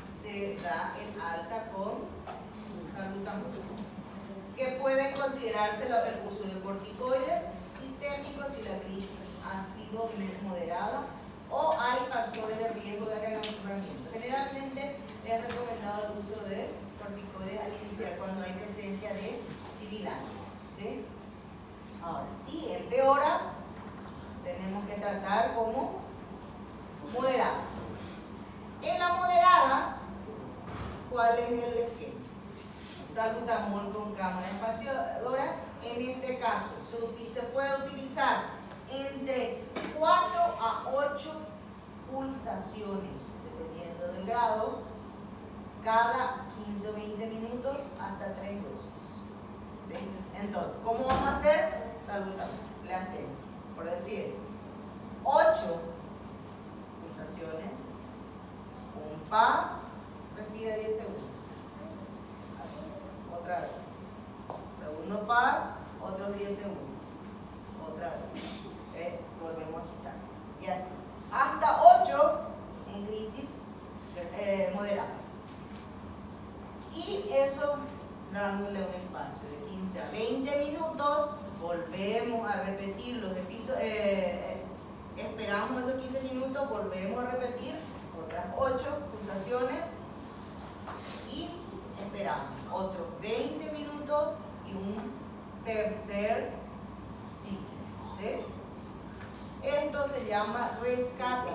se da el alta con salbutamol, que puede considerarse el uso de corticoides sistémicos si la crisis ha sido moderada o hay factores de riesgo de reagrandamiento. Generalmente es recomendado el uso de corticoides al iniciar cuando hay presencia de sibilancias, ¿sí? Ahora, si empeora, tenemos que tratar como moderada. En la moderada, ¿cuál es el esquema? Salbutamol con cámara espaciadora. En este caso, se puede utilizar entre 4 a 8 pulsaciones, dependiendo del grado, cada 15 o 20 minutos hasta 3 dosis. ¿Sí? Entonces, ¿cómo vamos a hacer? Salbutamol. Le hacemos, por decir, 8 pulsaciones, un pa, respira 10 segundos. Otra vez. Segundo par, otros 10 segundos. Otra vez. Volvemos a quitar. Y así. Hasta 8 en crisis moderada. Y eso dándole un espacio de 15 a 20 minutos. Volvemos a repetir los episodios. Esperamos esos 15 minutos. Volvemos a repetir otras 8 pulsaciones. Y esperamos otros 20 minutos y un tercer ciclo, ¿sí? Esto se llama rescate,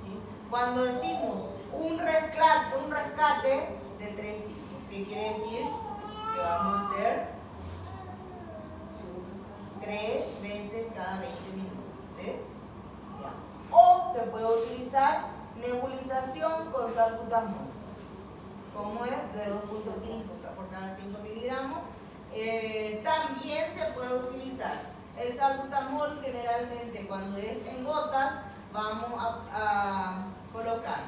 ¿sí? Cuando decimos un rescate de 3 ciclos, ¿qué quiere decir? Que vamos a hacer 3 veces cada 20 minutos, ¿sí? O se puede utilizar nebulización con salbutamol. Como es de 2.5 por cada 5 miligramos. También se puede utilizar el salbutamol. Generalmente cuando es en gotas vamos a colocar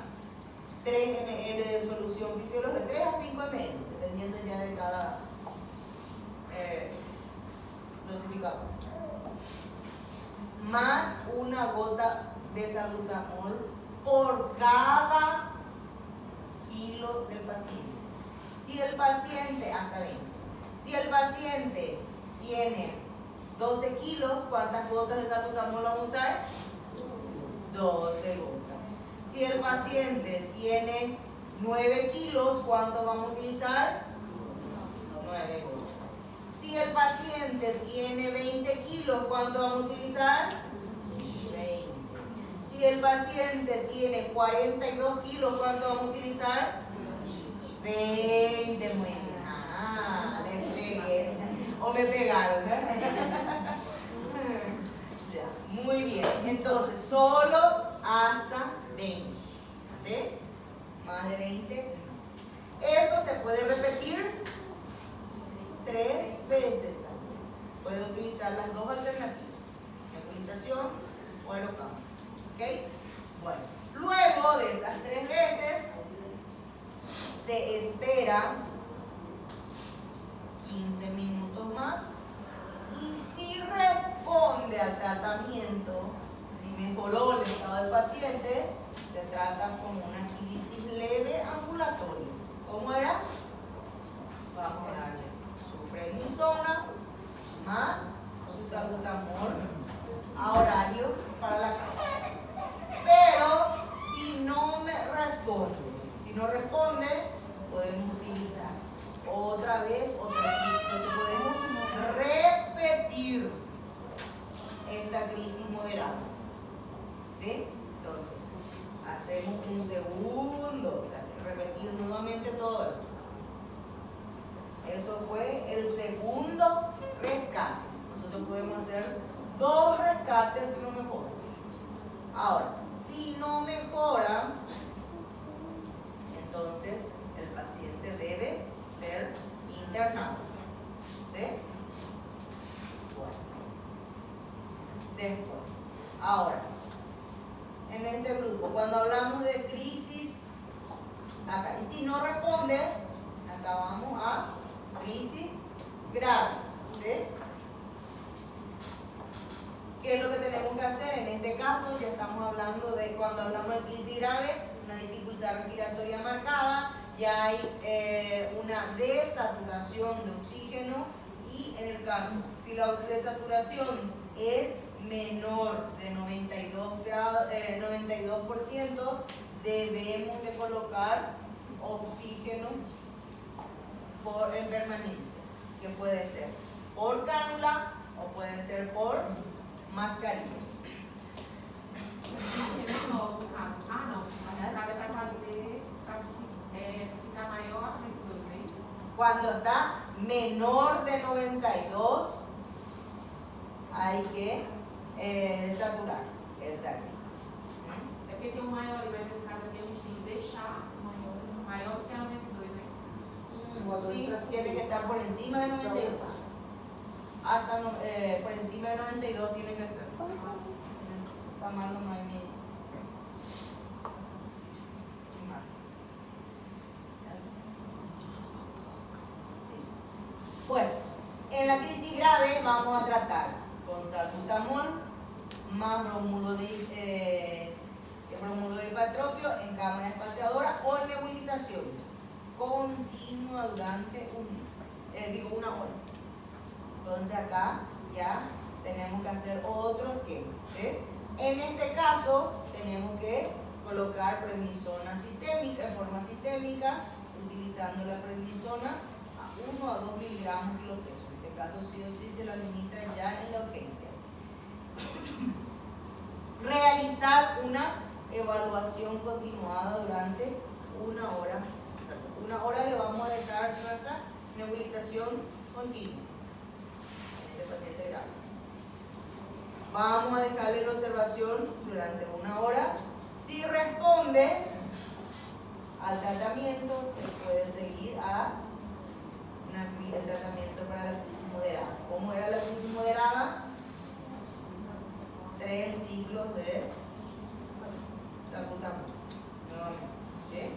3 ml de solución fisiológica, 3 a 5 ml, dependiendo ya de cada dosificador, más una gota de salbutamol por cada kilo del paciente. Si el paciente, hasta 20, si el paciente tiene 12 kilos, ¿cuántas gotas de salbutamol vamos a usar? 12 gotas. Si el paciente tiene 9 kilos, ¿cuántos vamos a utilizar? 9 gotas. Si el paciente tiene 20 kilos, ¿cuánto vamos a utilizar? 20. Si el paciente tiene 42 kilos, ¿cuánto vamos a utilizar? 20, muy bien. Ah, le pegué. O me pegaron, ya, muy bien. Entonces, solo hasta 20. ¿Sí? Más de 20. Eso se puede repetir 3 veces. Puede utilizar las dos alternativas: nebulización o aerocámara. ¿Ok? Bueno, luego de esas 3 veces, se espera 15 minutos más y si responde al tratamiento, si mejoró el estado del paciente, se trata como una crisis leve ambulatoria. ¿Cómo era? Vamos a darle su prednisona más su salbutamol a horario para la casa. Pero segundo, repetir nuevamente todo esto. Eso fue el segundo rescate. Nosotros podemos hacer 2 rescates si no mejora. Ahora, si no mejora, entonces el paciente debe ser internado. ¿Sí? Bueno. Después, ahora, en este grupo, cuando hablamos de crisis, acá, y si no responde, acá vamos a crisis grave. ¿Sí? ¿Qué es lo que tenemos que hacer? En este caso, ya estamos hablando de cuando hablamos de crisis grave, una dificultad respiratoria marcada, ya hay una desaturación de oxígeno y en el caso, si la desaturación es menor de 92%, debemos de colocar oxígeno en permanencia, que puede ser por cánula o puede ser por mascarilla. No caso. Ah, não. A casa é para fazer, ficar maior que 2 vezes. Cuando está menor de 92, hay que saturar. Exacto. É porque tem um maior ali, mas no caso aqui a gente tem que deixar maior do que a 92, né? Sí, tiene que estar por encima de 92. Hasta por encima de 92 tiene que ser. Está mal, no hay medio. Sí. Bueno, en la crisis grave vamos a tratar con salbutamol más bromuro de hipatropio en cámara espaciadora o en nebulización continua durante una hora. Entonces acá ya tenemos que hacer otro esquema. ¿Sí? En este caso tenemos que colocar prednisona sistémica, en forma sistémica, utilizando la prednisona a 1 a 2 miligramos kilopeso. En este caso sí o sí se lo administra ya en la urgencia. Realizar una evaluación continuada durante 1 hora. 1 hora le vamos a dejar nuestra nebulización continua en este paciente grave. Vamos a dejarle la observación durante 1 hora. Si responde al tratamiento, se puede seguir a el tratamiento para la crisis moderada. ¿Cómo era la crisis moderada? 3 ciclos de salbutamol nuevamente. ¿Sí?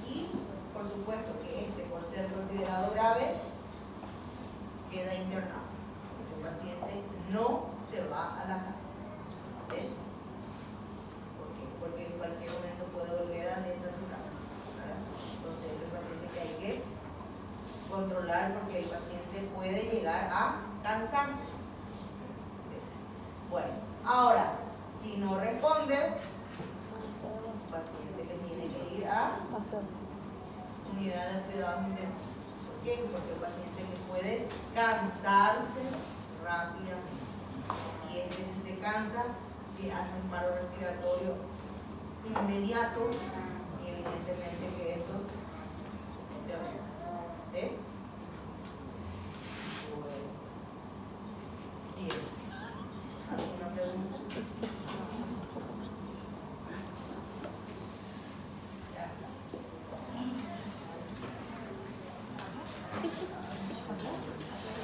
Y por supuesto que por ser considerado grave, queda internado. El paciente no se va a la casa. ¿Sí? ¿Por qué? Porque en cualquier momento puede volver a desaturar. Entonces es el paciente que hay que controlar porque el paciente puede llegar a cansarse. ¿Sí? Bueno, ahora, si no responde, el paciente que tiene que ir a unidad de cuidados intensivos. ¿Por qué? Porque el paciente que puede cansarse rápidamente. Y es que si se cansa, hace un paro respiratorio inmediato y evidentemente que esto